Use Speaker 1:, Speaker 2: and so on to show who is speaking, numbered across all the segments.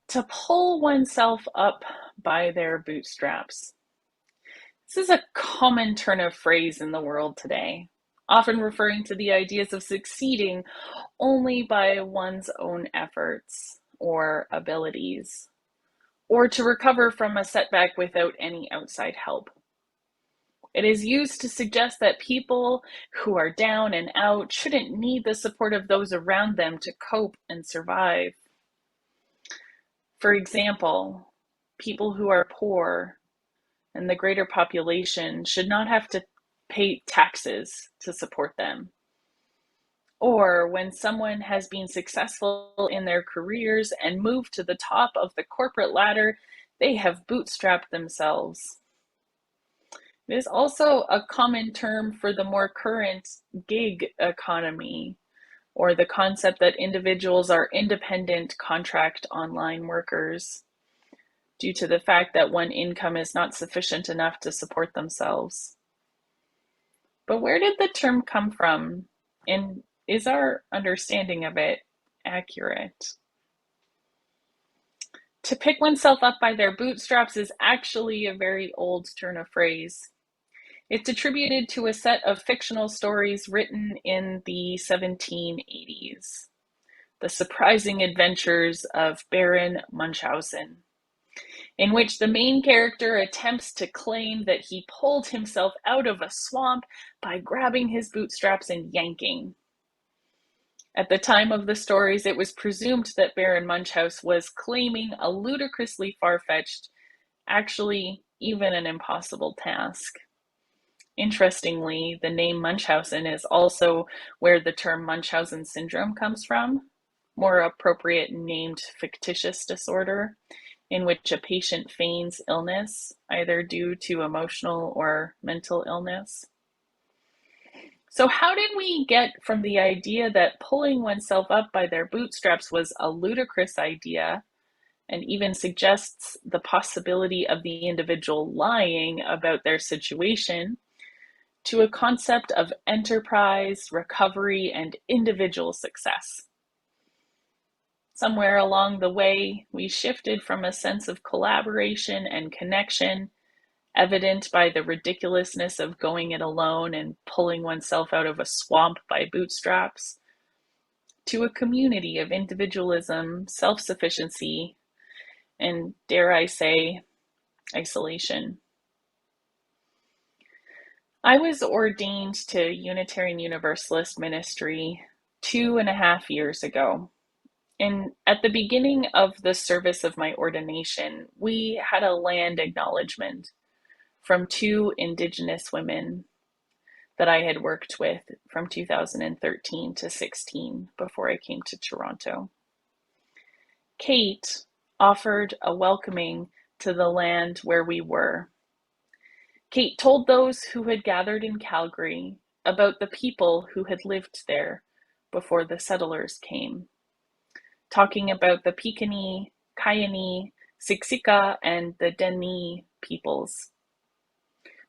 Speaker 1: To pull oneself up by their bootstraps. This is a common turn of phrase in the world today, often referring to the ideas of succeeding only by one's own efforts or abilities, or to recover from a setback without any outside help. It is used to suggest that people who are down and out shouldn't need the support of those around them to cope and survive. For example, people who are poor and the greater population should not have to pay taxes to support them. Or when someone has been successful in their careers and moved to the top of the corporate ladder, they have bootstrapped themselves. It is also a common term for the more current gig economy, or the concept that individuals are independent contract online workers due to the fact that one income is not sufficient enough to support themselves. But where did the term come from, and is our understanding of it accurate? To pick oneself up by their bootstraps is actually a very old turn of phrase. It's attributed to a set of fictional stories written in the 1780s, The Surprising Adventures of Baron Munchausen, in which the main character attempts to claim that he pulled himself out of a swamp by grabbing his bootstraps and yanking. At the time of the stories, it was presumed that Baron Munchausen was claiming a ludicrously far-fetched, actually even an impossible task. Interestingly, the name Munchausen is also where the term Munchausen syndrome comes from, more appropriate named fictitious disorder, in which a patient feigns illness, either due to emotional or mental illness. So how did we get from the idea that pulling oneself up by their bootstraps was a ludicrous idea, and even suggests the possibility of the individual lying about their situation, to a concept of enterprise, recovery, and individual success? Somewhere along the way, we shifted from a sense of collaboration and connection, evident by the ridiculousness of going it alone and pulling oneself out of a swamp by bootstraps, to a community of individualism, self-sufficiency, and, dare I say, isolation. I was ordained to Unitarian Universalist ministry 2.5 years ago. And at the beginning of the service of my ordination, we had a land acknowledgement from 2 Indigenous women that I had worked with from 2013 to 16 before I came to Toronto. Kate offered a welcoming to the land where we were. Kate told those who had gathered in Calgary about the people who had lived there before the settlers came, talking about the Piikani, Kainai, Siksika, and the Dene peoples.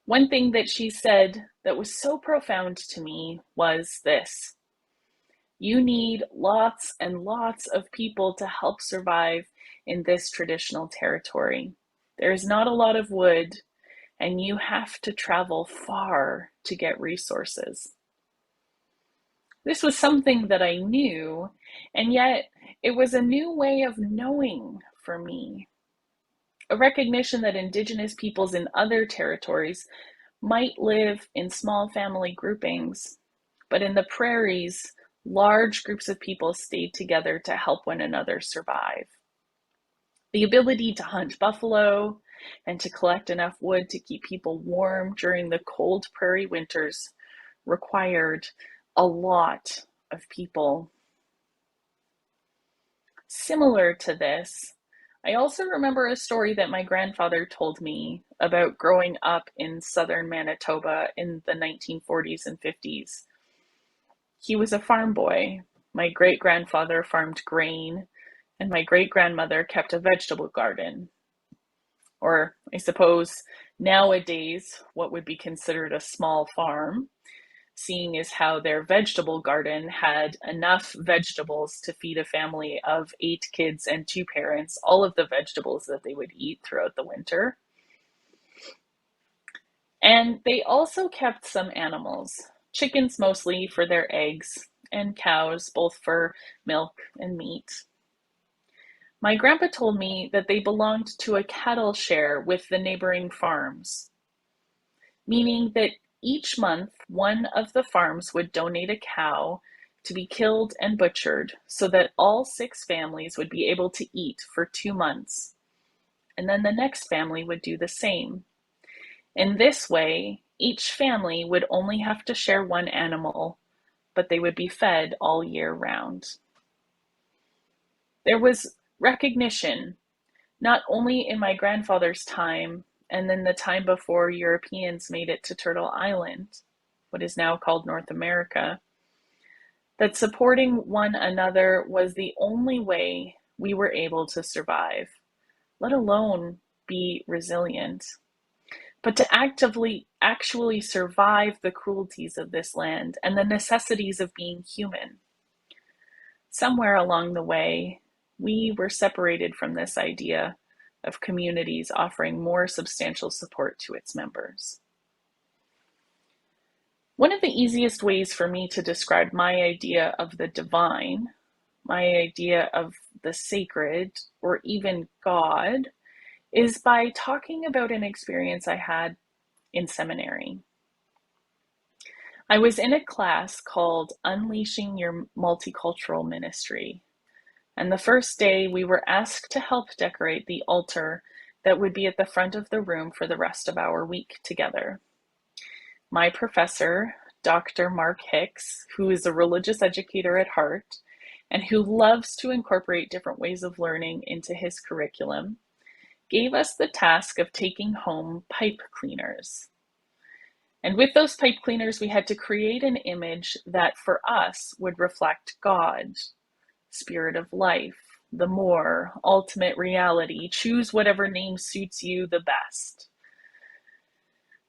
Speaker 1: One thing that she said that was so profound to me was this: you need lots and lots of people to help survive in this traditional territory. There is not a lot of wood, and you have to travel far to get resources. This was something that I knew, and yet it was a new way of knowing for me. A recognition that Indigenous peoples in other territories might live in small family groupings, but in the prairies, large groups of people stayed together to help one another survive. The ability to hunt buffalo and to collect enough wood to keep people warm during the cold prairie winters required a lot of people. Similar to this, I also remember a story that my grandfather told me about growing up in southern Manitoba in the 1940s and 50s. He was a farm boy. My great-grandfather farmed grain, and my great-grandmother kept a vegetable garden. Or, I suppose, nowadays, what would be considered a small farm. seeing as how their vegetable garden had enough vegetables to feed a family of 8 kids and 2 parents, all of the vegetables that they would eat throughout the winter. And they also kept some animals, chickens mostly for their eggs, and cows both for milk and meat. My grandpa told me that they belonged to a cattle share with the neighboring farms, meaning that each month one of the farms would donate a cow to be killed and butchered so that all 6 families would be able to eat for 2 months. And then the next family would do the same. In this way, each family would only have to share one animal, but they would be fed all year round. There was recognition, not only in my grandfather's time and then the time before Europeans made it to Turtle Island, what is now called North America, that supporting one another was the only way we were able to survive, let alone be resilient. But to actually survive the cruelties of this land and the necessities of being human. Somewhere along the way, we were separated from this idea of communities offering more substantial support to its members. One of the easiest ways for me to describe my idea of the divine, my idea of the sacred, or even God, is by talking about an experience I had in seminary. I was in a class called Unleashing Your Multicultural Ministry, and the first day we were asked to help decorate the altar that would be at the front of the room for the rest of our week together. My professor, Dr. Mark Hicks, who is a religious educator at heart and who loves to incorporate different ways of learning into his curriculum, gave us the task of taking home pipe cleaners. And with those pipe cleaners, we had to create an image that for us would reflect God, spirit of life, the more, ultimate reality. Choose whatever name suits you the best.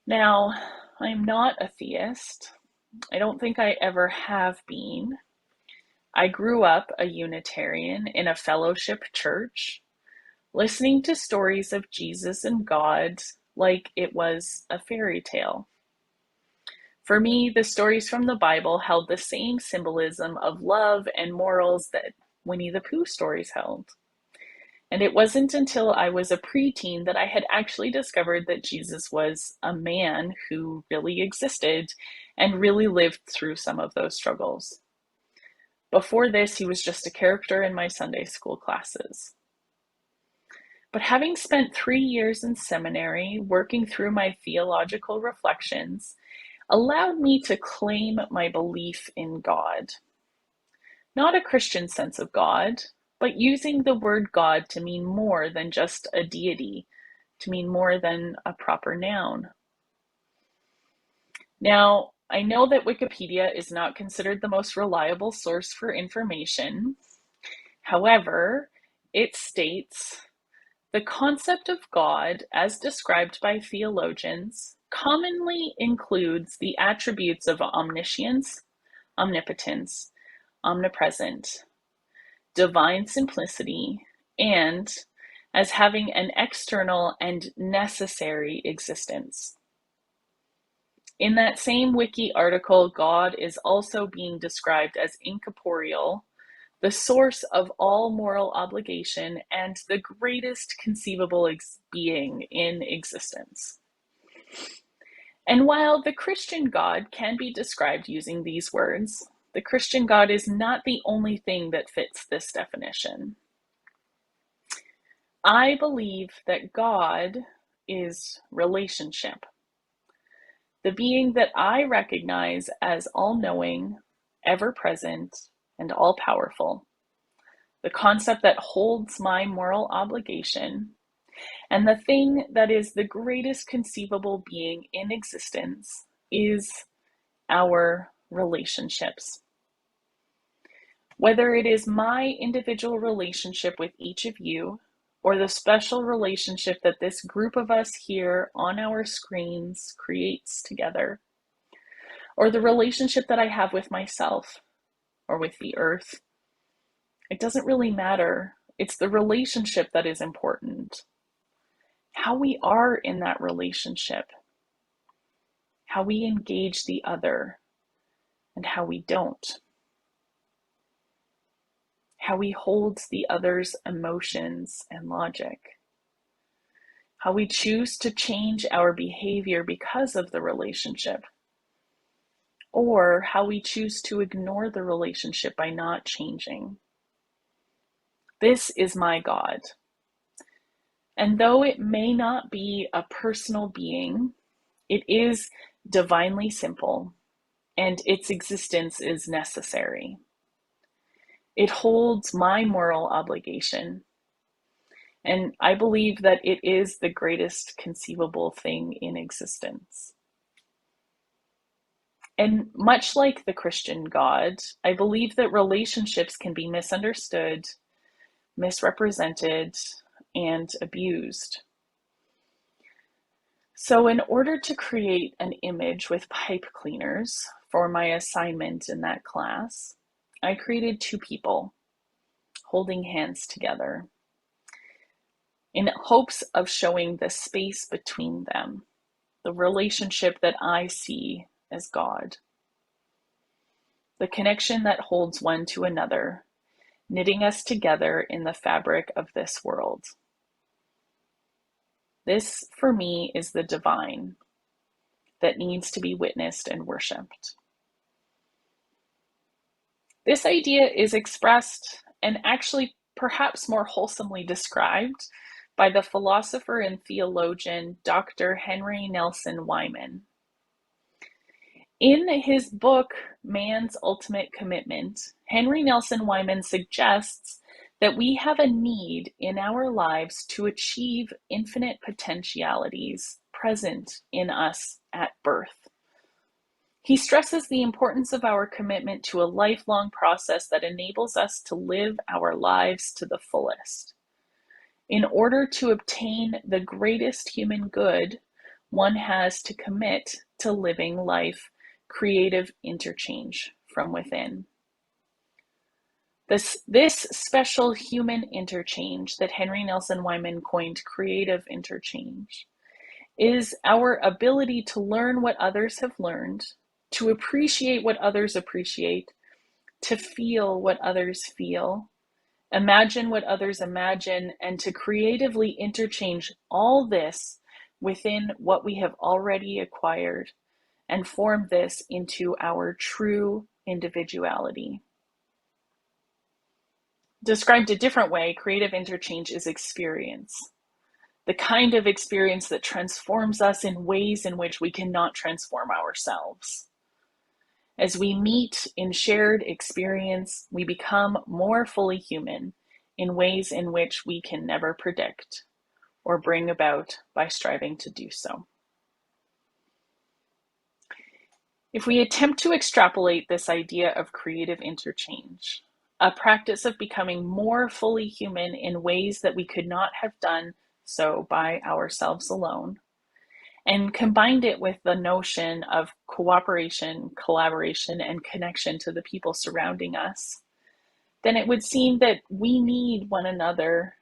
Speaker 1: Now, I'm not a theist. I don't think I ever have been. I grew up a Unitarian in a fellowship church, listening to stories of Jesus and God like it was a fairy tale. For me, the stories from the Bible held the same symbolism of love and morals that Winnie the Pooh stories held. And it wasn't until I was a preteen that I had actually discovered that Jesus was a man who really existed and really lived through some of those struggles. Before this, he was just a character in my Sunday school classes. But having spent 3 years in seminary, working through my theological reflections, allowed me to claim my belief in God. Not a Christian sense of God, but using the word God to mean more than just a deity, to mean more than a proper noun. Now, I know that Wikipedia is not considered the most reliable source for information. However, it states, the concept of God, as described by theologians, commonly includes the attributes of omniscience, omnipotence, omnipresent, divine simplicity, and as having an external and necessary existence. In that same wiki article, God is also being described as incorporeal, the source of all moral obligation, and the greatest conceivable being in existence. And while the Christian God can be described using these words, the Christian God is not the only thing that fits this definition. I believe that God is relationship, the being that I recognize as all-knowing, ever-present, and all-powerful, the concept that holds my moral obligation, and the thing that is the greatest conceivable being in existence is our relationships. Whether it is my individual relationship with each of you, or the special relationship that this group of us here on our screens creates together, or the relationship that I have with myself or with the earth. It doesn't really matter. It's the relationship that is important. How we are in that relationship, how we engage the other, and how we don't. How we hold the other's emotions and logic. How we choose to change our behavior because of the relationship. Or how we choose to ignore the relationship by not changing. This is my God. And though it may not be a personal being, it is divinely simple, and its existence is necessary. It holds my moral obligation, and I believe that it is the greatest conceivable thing in existence. And much like the Christian God, I believe that relationships can be misunderstood, misrepresented, and abused. So in order to create an image with pipe cleaners for my assignment in that class, I created two people holding hands together in hopes of showing the space between them, the relationship that I see as God, the connection that holds one to another, knitting us together in the fabric of this world. This, for me, is the divine that needs to be witnessed and worshipped. This idea is expressed and actually perhaps more wholesomely described by the philosopher and theologian Dr. Henry Nelson Wyman. In his book, Man's Ultimate Commitment, Henry Nelson Wyman suggests that we have a need in our lives to achieve infinite potentialities present in us at birth. He stresses the importance of our commitment to a lifelong process that enables us to live our lives to the fullest. In order to obtain the greatest human good, one has to commit to living life creative interchange from within. This special human interchange that Henry Nelson Wyman coined creative interchange is our ability to learn what others have learned, to appreciate what others appreciate, to feel what others feel, imagine what others imagine, and to creatively interchange all this within what we have already acquired and form this into our true individuality. Described a different way, creative interchange is experience. The kind of experience that transforms us in ways in which we cannot transform ourselves. As we meet in shared experience, we become more fully human in ways in which we can never predict or bring about by striving to do so. If we attempt to extrapolate this idea of creative interchange, a practice of becoming more fully human in ways that we could not have done so by ourselves alone, and combined it with the notion of cooperation, collaboration, and connection to the people surrounding us, then it would seem that we need one another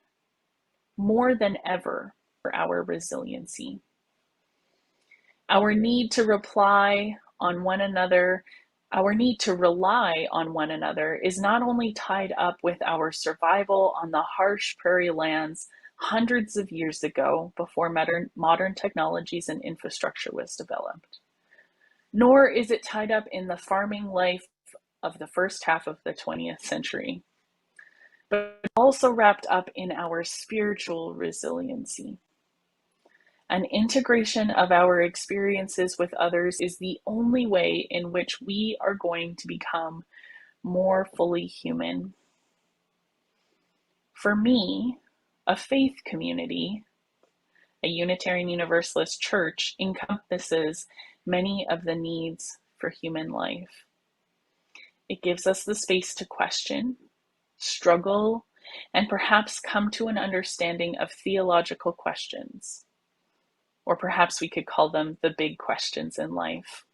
Speaker 1: more than ever for our resiliency. Our need to rely on one another is not only tied up with our survival on the harsh prairie lands hundreds of years ago before modern technologies and infrastructure was developed, nor is it tied up in the farming life of the first half of the 20th century, but also wrapped up in our spiritual resiliency. An integration of our experiences with others is the only way in which we are going to become more fully human. For me, a faith community, a Unitarian Universalist church, encompasses many of the needs for human life. It gives us the space to question, struggle, and perhaps come to an understanding of theological questions. Or perhaps we could call them the big questions in life.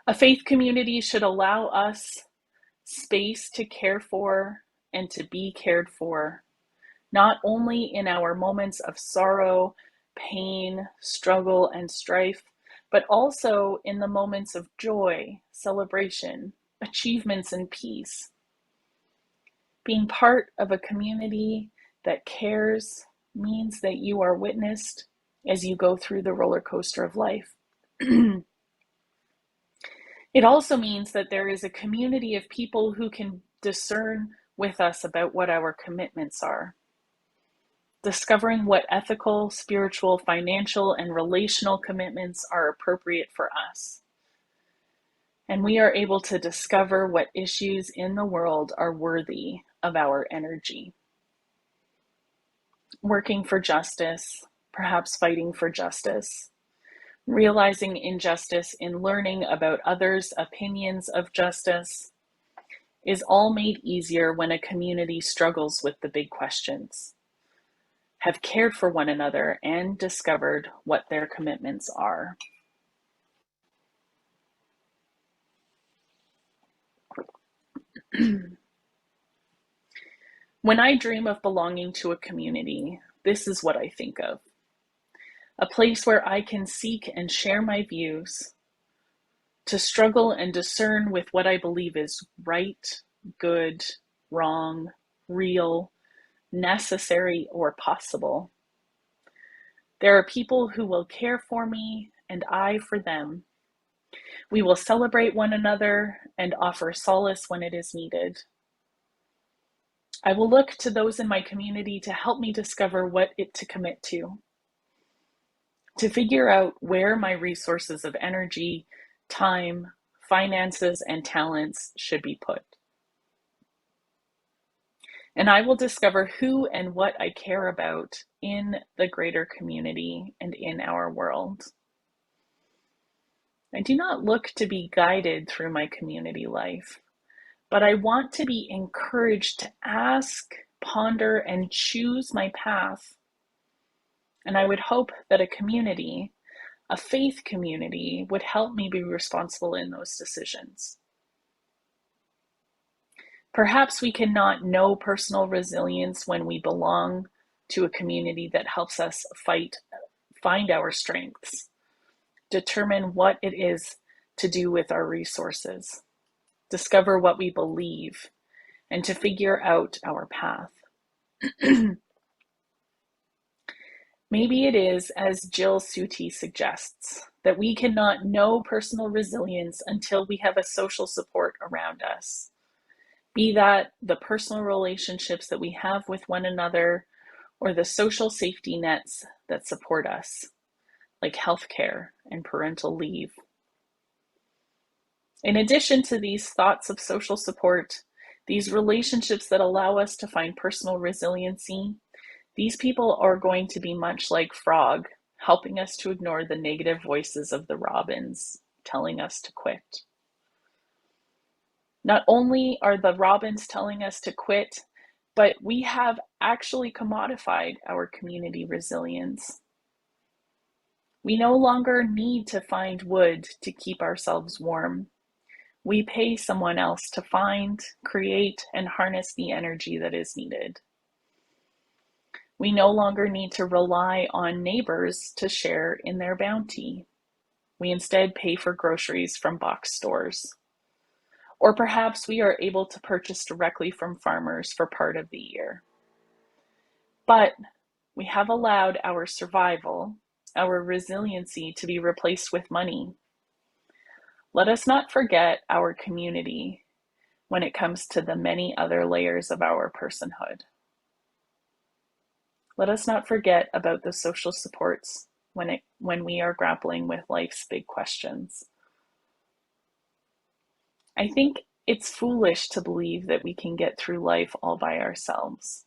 Speaker 1: A faith community should allow us space to care for and to be cared for, not only in our moments of sorrow, pain, struggle, and strife, but also in the moments of joy, celebration, achievements, and peace. Being part of a community that cares means that you are witnessed as you go through the roller coaster of life. It also means that there is a community of people who can discern with us about what our commitments are, discovering what ethical, spiritual, financial, and relational commitments are appropriate for us. And we are able to discover what issues in the world are worthy of our energy. Working for justice, perhaps fighting for justice, realizing injustice in learning about others' opinions of justice is all made easier when a community struggles with the big questions, have cared for one another, and discovered what their commitments are. When I dream of belonging to a community, this is what I think of. A place where I can seek and share my views, to struggle and discern with what I believe is right, good, wrong, real, necessary, or possible. There are people who will care for me and I for them. We will celebrate one another and offer solace when it is needed. I will look to those in my community to help me discover what it to commit to figure out where my resources of energy, time, finances, and talents should be put. And I will discover who and what I care about in the greater community and in our world. I do not look to be guided through my community life, but I want to be encouraged to ask, ponder, and choose my path. And I would hope that a community, a faith community, would help me be responsible in those decisions. Perhaps we cannot know personal resilience when we belong to a community that helps us find our strengths, determine what it is to do with our resources, discover what we believe, and to figure out our path. Maybe it is, as Jill Suti suggests, that we cannot know personal resilience until we have a social support around us. Be that the personal relationships that we have with one another or the social safety nets that support us, like healthcare and parental leave. In addition to these thoughts of social support, these relationships that allow us to find personal resiliency, these people are going to be much like Frog, helping us to ignore the negative voices of the robins, telling us to quit. Not only are the robins telling us to quit, but we have actually commodified our community resilience. We no longer need to find wood to keep ourselves warm. We pay someone else to find, create, and harness the energy that is needed. We no longer need to rely on neighbors to share in their bounty. We instead pay for groceries from box stores. Or perhaps we are able to purchase directly from farmers for part of the year. But we have allowed our survival, our resiliency, to be replaced with money. Let us not forget our community when it comes to the many other layers of our personhood. Let us not forget about the social supports when we are grappling with life's big questions. I think it's foolish to believe that we can get through life all by ourselves.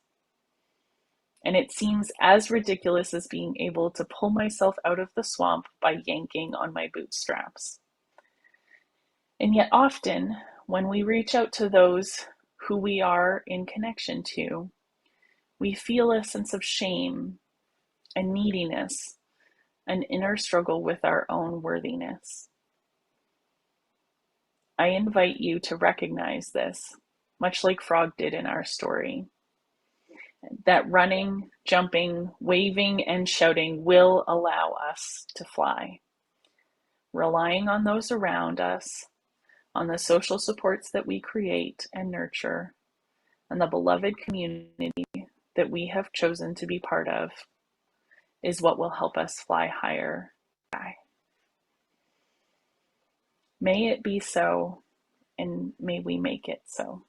Speaker 1: And it seems as ridiculous as being able to pull myself out of the swamp by yanking on my bootstraps. And yet often, when we reach out to those who we are in connection to, we feel a sense of shame, a neediness, an inner struggle with our own worthiness. I invite you to recognize this, much like Frog did in our story, that running, jumping, waving, and shouting will allow us to fly. Relying on those around us, on the social supports that we create and nurture, and the beloved community that we have chosen to be part of is what will help us fly higher. May it be so, and may we make it so.